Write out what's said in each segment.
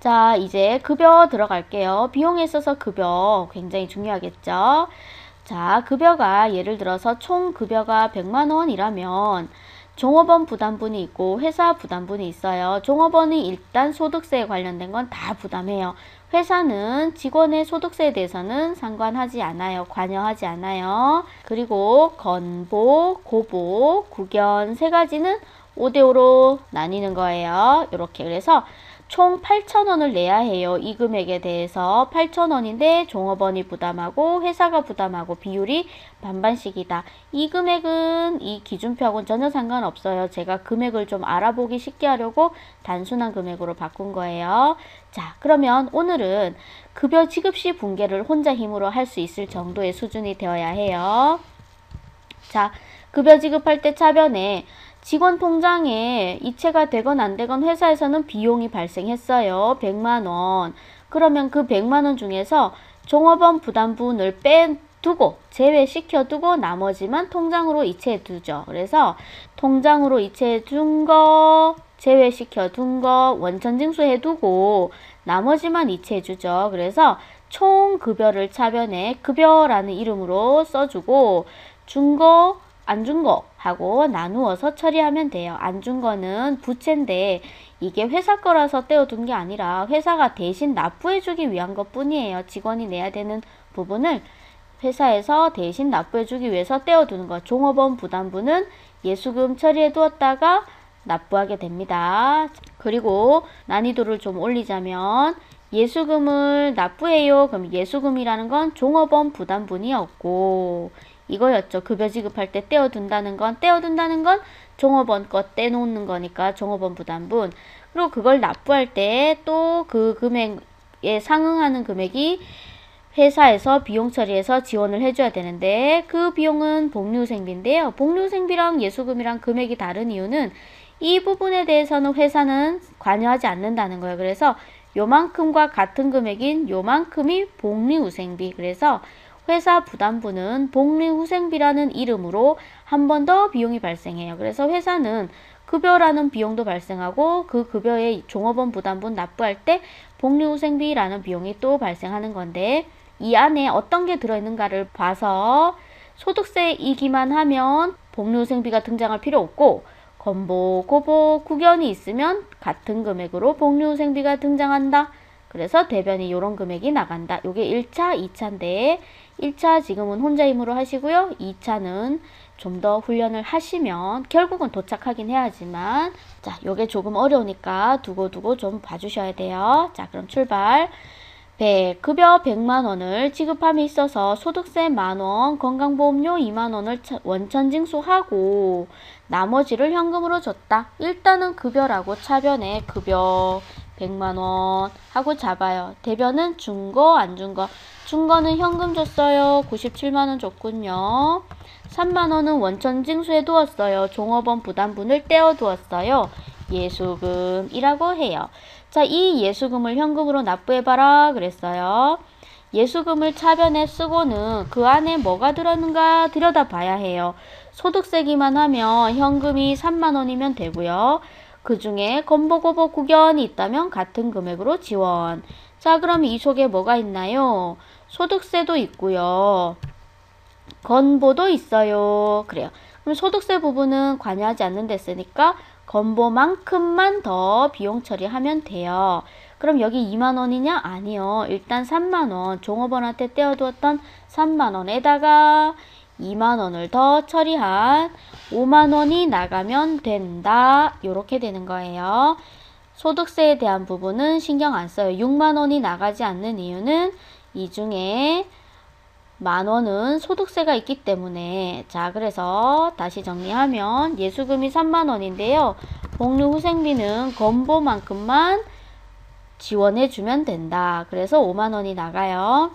자, 이제 급여 들어갈게요. 비용에 있어서 급여 굉장히 중요하겠죠. 자, 급여가 예를 들어서 총 급여가 100만 원이라면 종업원 부담분이 있고 회사 부담분이 있어요. 종업원이 일단 소득세에 관련된 건 다 부담해요. 회사는 직원의 소득세에 대해서는 상관하지 않아요. 관여하지 않아요. 그리고 건보, 고보, 국연 세 가지는 5대5로 나뉘는 거예요. 이렇게 그래서 총 8,000원을 내야 해요. 이 금액에 대해서 8,000원인데 종업원이 부담하고 회사가 부담하고 비율이 반반씩이다. 이 금액은 이 기준표하고는 전혀 상관없어요. 제가 금액을 좀 알아보기 쉽게 하려고 단순한 금액으로 바꾼 거예요. 자, 그러면 오늘은 급여 지급 시 분계를 혼자 힘으로 할 수 있을 정도의 수준이 되어야 해요. 자, 급여 지급할 때 차변에 직원 통장에 이체가 되건 안 되건 회사에서는 비용이 발생했어요. 100만 원. 그러면 그 100만 원 중에서 종업원 부담분을 빼두고 제외시켜두고 나머지만 통장으로 이체해 두죠. 그래서 통장으로 이체해 둔 거, 제외시켜 둔 거 원천징수 해두고 나머지만 이체해 주죠. 그래서 총 급여를 차변에 급여라는 이름으로 써주고 준 거, 안 준 거 하고 나누어서 처리하면 돼요. 안 준 거는 부채인데 이게 회사 거라서 떼어둔 게 아니라 회사가 대신 납부해주기 위한 것 뿐이에요. 직원이 내야 되는 부분을 회사에서 대신 납부해주기 위해서 떼어두는 거. 종업원 부담분은 예수금 처리해 두었다가 납부하게 됩니다. 그리고 난이도를 좀 올리자면 예수금을 납부해요. 그럼 예수금이라는 건 종업원 부담분이었고 이거였죠. 급여 지급할 때 떼어둔다는 건 종업원 거 떼놓는 거니까 종업원 부담분. 그리고 그걸 납부할 때 또 그 금액에 상응하는 금액이 회사에서 비용 처리해서 지원을 해줘야 되는데 그 비용은 복리후생비인데요. 복리후생비랑 예수금이랑 금액이 다른 이유는 이 부분에 대해서는 회사는 관여하지 않는다는 거예요. 그래서 요만큼과 같은 금액인 요만큼이 복리후생비. 그래서 회사 부담분은 복리후생비라는 이름으로 한 번 더 비용이 발생해요. 그래서 회사는 급여라는 비용도 발생하고 그 급여에 종업원 부담분 납부할 때 복리후생비라는 비용이 또 발생하는 건데 이 안에 어떤 게 들어있는가를 봐서 소득세이기만 하면 복리후생비가 등장할 필요 없고 건보, 고보, 국연이 있으면 같은 금액으로 복리후생비가 등장한다. 그래서 대변이 이런 금액이 나간다. 요게 1차, 2차인데 1차 지금은 혼자 힘으로 하시고요. 2차는 좀 더 훈련을 하시면 결국은 도착하긴 해야지만 자, 요게 조금 어려우니까 두고 좀 봐주셔야 돼요. 자, 그럼 출발. 급여 100만 원을 지급함에 있어서 소득세 만원, 건강보험료 2만 원을 원천징수하고 나머지를 현금으로 줬다. 일단은 급여라고 차변에 급여 100만 원 하고 잡아요. 대변은 준 거, 안 준 거. 준 거는 현금 줬어요. 97만 원 줬군요. 3만 원은 원천징수해 두었어요. 종업원 부담분을 떼어 두었어요. 예수금이라고 해요. 자, 이 예수금을 현금으로 납부해봐라 그랬어요. 예수금을 차변에 쓰고는 그 안에 뭐가 들었는가 들여다봐야 해요. 소득세기만 하면 현금이 3만 원이면 되고요. 그 중에 건보고보 국연이 있다면 같은 금액으로 지원. 자, 그럼 이 속에 뭐가 있나요? 소득세도 있고요. 건보도 있어요. 그래요. 그럼 소득세 부분은 관여하지 않는 데 쓰니까 건보만큼만 더 비용 처리하면 돼요. 그럼 여기 2만 원이냐? 아니요. 일단 3만 원. 종업원한테 떼어두었던 3만 원에다가 2만 원을 더 처리한 5만 원이 나가면 된다. 이렇게 되는 거예요. 소득세에 대한 부분은 신경 안 써요. 6만 원이 나가지 않는 이유는 이 중에 만 원은 소득세가 있기 때문에 자, 그래서 다시 정리하면 예수금이 3만 원인데요. 복리후생비는 건보만큼만 지원해 주면 된다. 그래서 5만 원이 나가요.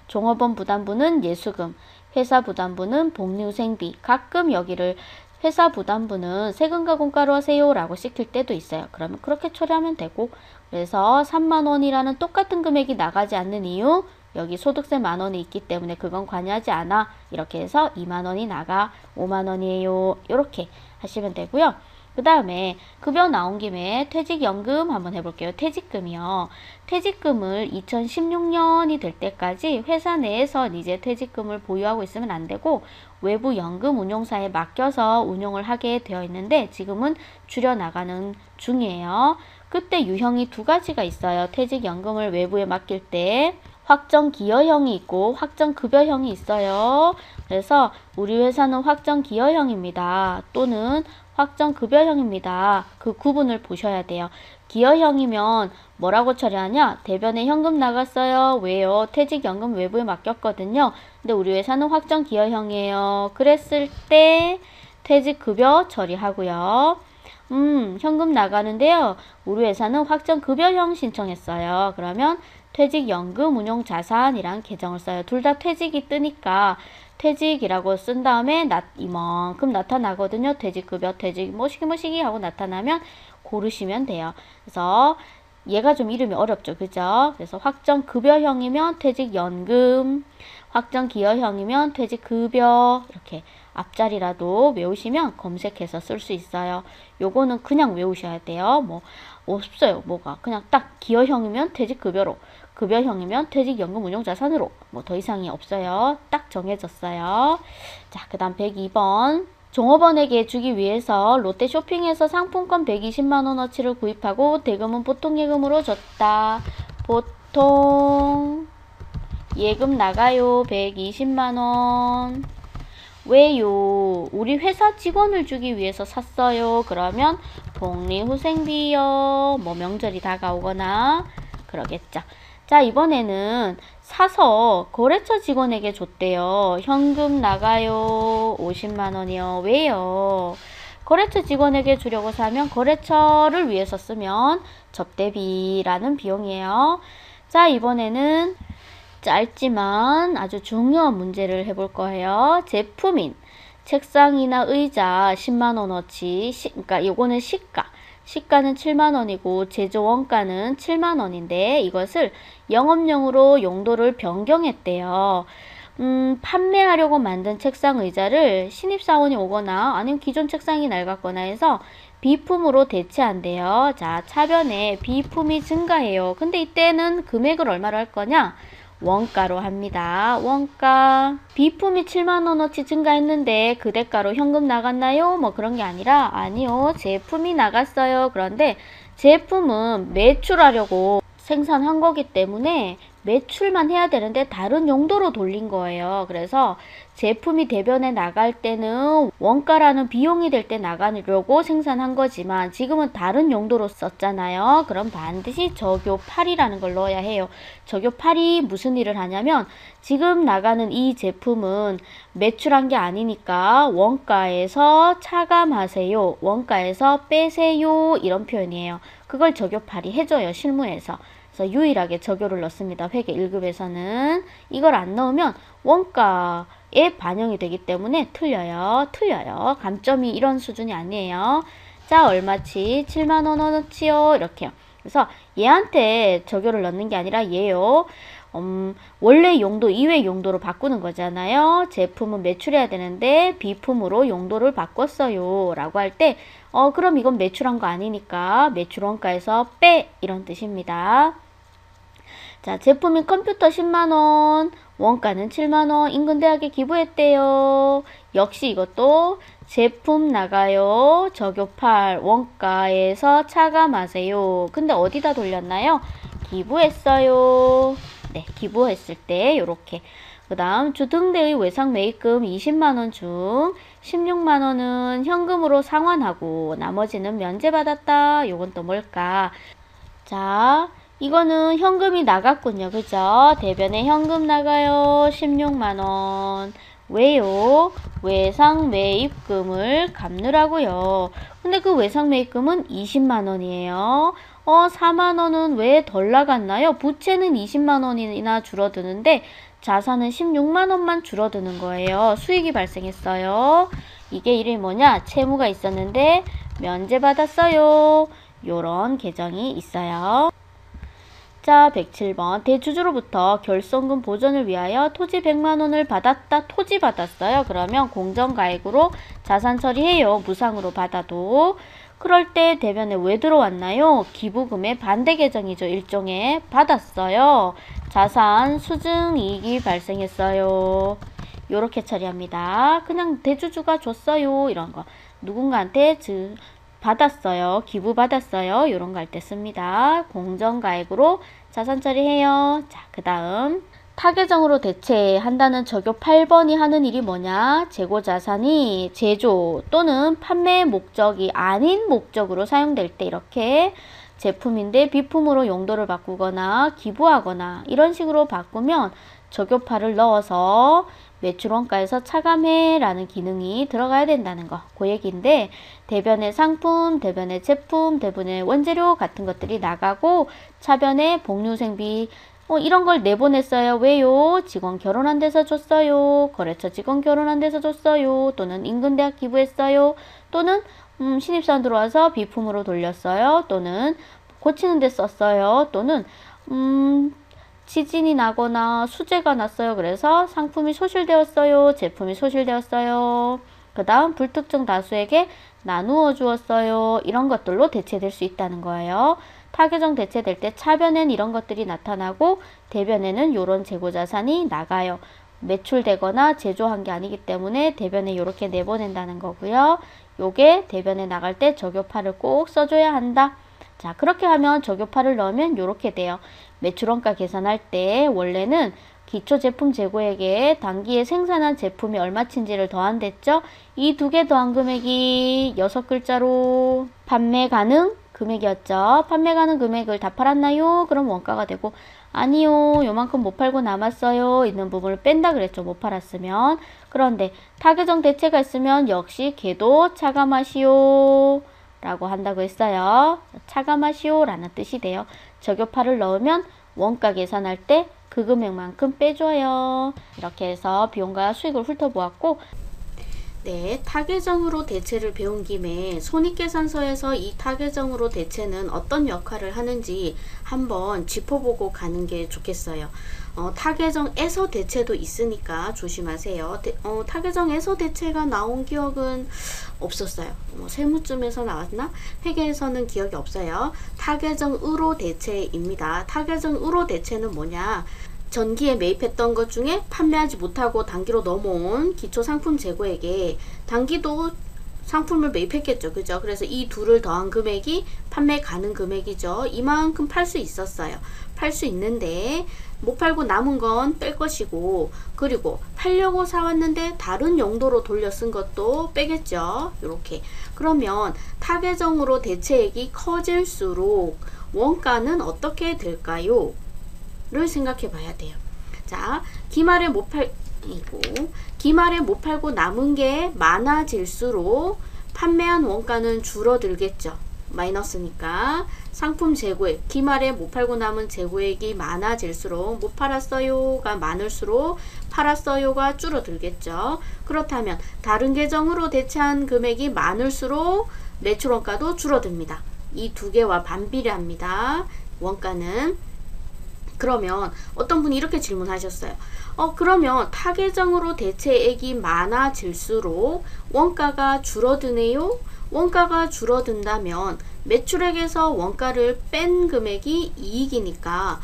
종업원 부담분은 예수금, 회사 부담분은 복리후생비. 가끔 여기를 회사 부담분은 세금과 공과로 하세요 라고 시킬 때도 있어요. 그러면 그렇게 처리하면 되고 그래서 3만 원이라는 똑같은 금액이 나가지 않는 이유 여기 소득세 만 원이 있기 때문에 그건 관여하지 않아. 이렇게 해서 2만 원이 나가 5만 원이에요. 이렇게 하시면 되고요. 그 다음에 급여 나온 김에 퇴직연금 한번 해볼게요. 퇴직금이요. 퇴직금을 2016년이 될 때까지 회사 내에서 이제 퇴직금을 보유하고 있으면 안 되고 외부 연금 운용사에 맡겨서 운용을 하게 되어 있는데 지금은 줄여나가는 중이에요. 그때 유형이 두 가지가 있어요. 퇴직연금을 외부에 맡길 때 확정기여형이 있고 확정급여형이 있어요. 그래서 우리 회사는 확정기여형입니다. 또는 확정급여형입니다. 그 구분을 보셔야 돼요. 기여형이면 뭐라고 처리하냐? 대변에 현금 나갔어요. 왜요? 퇴직연금 외부에 맡겼거든요. 근데 우리 회사는 확정기여형이에요. 그랬을 때 퇴직급여 처리하고요. 현금 나가는데요. 우리 회사는 확정급여형 신청했어요. 그러면 퇴직연금 운용자산이란 계정을 써요. 둘 다 퇴직이 뜨니까 퇴직이라고 쓴 다음에 이만큼 나타나거든요. 퇴직급여, 퇴직 뭐시기 하고 나타나면 고르시면 돼요. 그래서 얘가 좀 이름이 어렵죠. 그죠? 그래서 확정급여형이면 퇴직연금, 확정기여형이면 퇴직급여 이렇게 앞자리라도 외우시면 검색해서 쓸 수 있어요. 요거는 그냥 외우셔야 돼요. 뭐 없어요. 뭐가 그냥 딱 기여형이면 퇴직급여로, 급여형이면 퇴직연금 운용자산으로 뭐 더 이상이 없어요. 딱 정해졌어요. 자, 그 다음 102번. 종업원에게 주기 위해서 롯데 쇼핑에서 상품권 120만원어치를 구입하고 대금은 보통 예금으로 줬다. 보통 예금 나가요. 120만원. 왜요? 우리 회사 직원을 주기 위해서 샀어요. 그러면 복리후생비요. 뭐 명절이 다가오거나 그러겠죠. 자, 이번에는 사서 거래처 직원에게 줬대요. 현금 나가요. 50만원이요. 왜요? 거래처 직원에게 주려고 사면 거래처를 위해서 쓰면 접대비라는 비용이에요. 자, 이번에는 짧지만 아주 중요한 문제를 해볼 거예요. 제품인 책상이나 의자 10만원어치, 그러니까 요거는 시가. 시가는 7만원이고 제조 원가는 7만원인데 이것을 영업용으로 용도를 변경했대요. 판매하려고 만든 책상 의자를 신입사원이 오거나 아니면 기존 책상이 낡았거나 해서 비품으로 대체한대요. 자, 차변에 비품이 증가해요. 근데 이때는 금액을 얼마로 할 거냐? 원가로 합니다. 원가. 비품이 7만원어치 증가했는데 그 대가로 현금 나갔나요? 뭐 그런 게 아니라 아니요. 제품이 나갔어요. 그런데 제품은 매출하려고 생산한 거기 때문에 매출만 해야 되는데 다른 용도로 돌린 거예요. 그래서 제품이 대변에 나갈 때는 원가라는 비용이 될 때 나가려고 생산한 거지만 지금은 다른 용도로 썼잖아요. 그럼 반드시 적요 8이라는 걸 넣어야 해요. 적요 8이 무슨 일을 하냐면 지금 나가는 이 제품은 매출한 게 아니니까 원가에서 차감하세요. 원가에서 빼세요. 이런 표현이에요. 그걸 적요 8이 해줘요. 실무에서. 그래서 유일하게 적요를 넣습니다. 회계 1급에서는. 이걸 안 넣으면 원가에 반영이 되기 때문에 틀려요. 감점이 이런 수준이 아니에요. 자, 얼마치? 7만원어치요. 이렇게요. 그래서 얘한테 적요를 넣는 게 아니라 얘요. 원래 용도 이외 용도로 바꾸는 거잖아요. 제품은 매출해야 되는데 비품으로 용도를 바꿨어요. 라고 할 때 그럼 이건 매출한 거 아니니까 매출 원가에서 빼 이런 뜻입니다. 자, 제품인 컴퓨터 10만원, 원가는 7만원, 인근대학에 기부했대요. 역시 이것도 제품 나가요. 적요 8, 원가에서 차감하세요. 근데 어디다 돌렸나요? 기부했어요. 네, 기부했을 때 요렇게. 그 다음 주등대의 외상 매입금 20만원 중 16만원은 현금으로 상환하고 나머지는 면제받았다. 요건 또 뭘까? 자, 이거는 현금이 나갔군요. 그죠? 대변에 현금 나가요. 16만원. 왜요? 외상 매입금을 갚느라고요. 근데 그 외상 매입금은 20만원이에요. 4만원은 왜 덜 나갔나요? 부채는 20만원이나 줄어드는데 자산은 16만원만 줄어드는 거예요. 수익이 발생했어요. 이게 이름이 뭐냐? 채무가 있었는데 면제받았어요. 요런 계정이 있어요. 자, 107번. 대주주로부터 결손금 보전을 위하여 토지 100만원을 받았다. 토지 받았어요. 그러면 공정가액으로 자산 처리해요. 무상으로 받아도. 그럴 때 대변에 왜 들어왔나요? 기부금의 반대 계정이죠. 일종의 받았어요. 자산 수증 이익이 발생했어요. 요렇게 처리합니다. 그냥 대주주가 줬어요. 이런 거. 누군가한테 받았어요. 기부 받았어요. 요런 거 할 때 씁니다. 공정가액으로 자산 처리해요. 자, 그 다음 타계정으로 대체한다는 적요 8번이 하는 일이 뭐냐? 재고자산이 제조 또는 판매 목적이 아닌 목적으로 사용될 때 이렇게 제품인데 비품으로 용도를 바꾸거나 기부하거나 이런 식으로 바꾸면 적요파를 넣어서 매출원가에서 차감해 라는 기능이 들어가야 된다는 거. 그 얘기인데 대변의 상품, 대변의 제품, 대변의 원재료 같은 것들이 나가고 차변의 복류생비 이런 걸 내보냈어요. 왜요? 직원 결혼한 데서 줬어요. 거래처 직원 결혼한 데서 줬어요. 또는 인근대학 기부했어요. 또는 신입사원 들어와서 비품으로 돌렸어요. 또는 고치는 데 썼어요. 또는 지진이 나거나 수재가 났어요. 그래서 상품이 소실되었어요. 제품이 소실되었어요. 그 다음 불특정 다수에게 나누어 주었어요. 이런 것들로 대체될 수 있다는 거예요. 타계정 대체될 때 차변엔 이런 것들이 나타나고 대변에는 이런 재고자산이 나가요. 매출되거나 제조한 게 아니기 때문에 대변에 이렇게 내보낸다는 거고요. 요게 대변에 나갈 때 적요파를 꼭 써줘야 한다. 자, 그렇게 하면 적요파를 넣으면 이렇게 돼요. 매출원가 계산할 때 원래는 기초 제품 재고액에 단기에 생산한 제품이 얼마치인지를 더한댔죠. 이 두 개 더한 금액이 6글자로 판매 가능 금액이었죠. 판매 가능 금액을 다 팔았나요? 그럼 원가가 되고 아니요. 요만큼 못 팔고 남았어요. 있는 부분을 뺀다 그랬죠. 못 팔았으면. 그런데 타계정 대체가 있으면 역시 걔도 차감하시오 라고 한다고 했어요. 차감하시오 라는 뜻이 돼요. 적요파를 넣으면 원가 계산할 때 그 금액만큼 빼줘요. 이렇게 해서 비용과 수익을 훑어보았고 네, 타계정으로 대체를 배운 김에 손익계산서에서 이 타계정으로 대체는 어떤 역할을 하는지 한번 짚어보고 가는 게 좋겠어요. 타계정에서 대체도 있으니까 조심하세요. 타계정에서 대체가 나온 기억은 없었어요. 세무쯤에서 나왔나? 회계에서는 기억이 없어요. 타계정으로 대체입니다. 타계정으로 대체는 뭐냐? 전기에 매입했던 것 중에 판매하지 못하고 단기로 넘어온 기초 상품 재고액에 단기도 상품을 매입했겠죠. 그죠? 그래서 이 둘을 더한 금액이 판매 가능 금액이죠. 이만큼 팔 수 있었어요. 팔 수 있는데 못 팔고 남은 건 뺄 것이고 그리고 팔려고 사왔는데 다른 용도로 돌려 쓴 것도 빼겠죠. 이렇게. 그러면 타계정으로 대체액이 커질수록 원가는 어떻게 될까요? 를 생각해 봐야 돼요. 자, 기말에 못 팔고 남은 게 많아질수록 판매한 원가는 줄어들겠죠. 마이너스니까 상품 재고액, 기말에 못 팔고 남은 재고액이 많아질수록 못 팔았어요가 많을수록 팔았어요가 줄어들겠죠. 그렇다면 다른 계정으로 대체한 금액이 많을수록 매출 원가도 줄어듭니다. 이 두 개와 반비례합니다. 원가는. 그러면 어떤 분이 이렇게 질문하셨어요. 그러면 타계정으로 대체액이 많아질수록 원가가 줄어드네요? 원가가 줄어든다면 매출액에서 원가를 뺀 금액이 이익이니까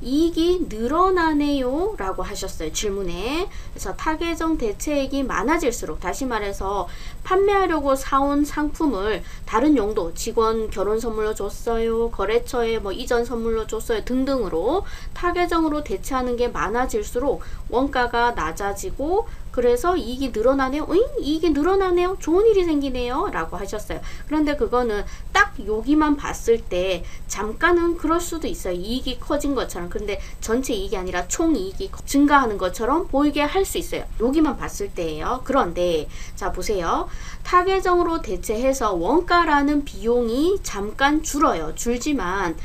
이익이 늘어나네요 라고 하셨어요. 질문에. 그래서 타계정 대체액이 많아질수록 다시 말해서 판매하려고 사온 상품을 다른 용도 직원 결혼 선물로 줬어요. 거래처에 이전 선물로 줬어요. 등등으로 타계정으로 대체하는 게 많아질수록 원가가 낮아지고 그래서 이익이 늘어나네요. 이익이 늘어나네요. 좋은 일이 생기네요. 라고 하셨어요. 그런데 그거는 딱 여기만 봤을 때 잠깐은 그럴 수도 있어요. 이익이 커진 것처럼. 근데 전체 이익이 아니라 총 이익이 증가하는 것처럼 보이게 할 수 있어요. 여기만 봤을 때예요. 그런데 자 보세요. 타계정으로 대체해서 원가라는 비용이 잠깐 줄어요. 줄지만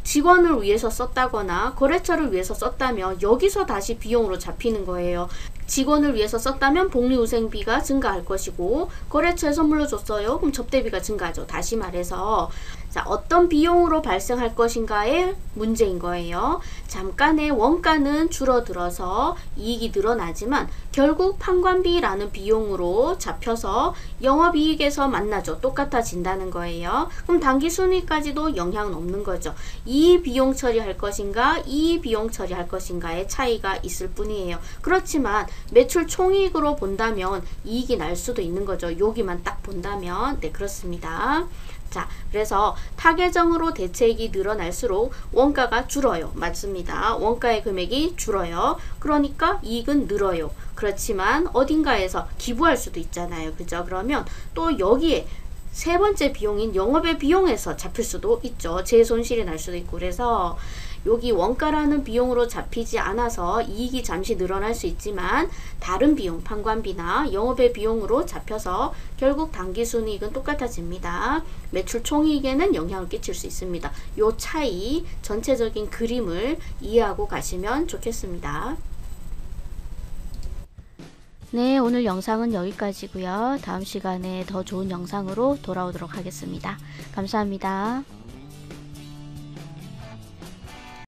직원을 위해서 썼다거나 거래처를 위해서 썼다면 여기서 다시 비용으로 잡히는 거예요. 직원을 위해서 썼다면 복리후생비가 증가할 것이고, 거래처에 선물로 줬어요. 그럼 접대비가 증가하죠. 다시 말해서 자, 어떤 비용으로 발생할 것인가의 문제인 거예요. 잠깐의 원가는 줄어들어서 이익이 늘어나지만 결국 판관비라는 비용으로 잡혀서 영업이익에서 만나죠. 똑같아진다는 거예요. 그럼 당기순이익까지도 영향은 없는 거죠. 이 비용 처리할 것인가, 이 비용 처리할 것인가의 차이가 있을 뿐이에요. 그렇지만 매출 총이익으로 본다면 이익이 날 수도 있는 거죠. 여기만 딱 본다면. 네, 그렇습니다. 자, 그래서 타계정으로 대체이익이 늘어날수록 원가가 줄어요. 맞습니다. 원가의 금액이 줄어요. 그러니까 이익은 늘어요. 그렇지만 어딘가에서 기부할 수도 있잖아요. 그죠? 그러면 또 여기에 세 번째 비용인 영업의 비용에서 잡힐 수도 있죠. 재손실이 날 수도 있고. 그래서 여기 원가라는 비용으로 잡히지 않아서 이익이 잠시 늘어날 수 있지만 다른 비용, 판관비나 영업의 비용으로 잡혀서 결국 당기순이익은 똑같아집니다. 매출 총이익에는 영향을 끼칠 수 있습니다. 요 차이, 전체적인 그림을 이해하고 가시면 좋겠습니다. 네, 오늘 영상은 여기까지고요. 다음 시간에 더 좋은 영상으로 돌아오도록 하겠습니다. 감사합니다.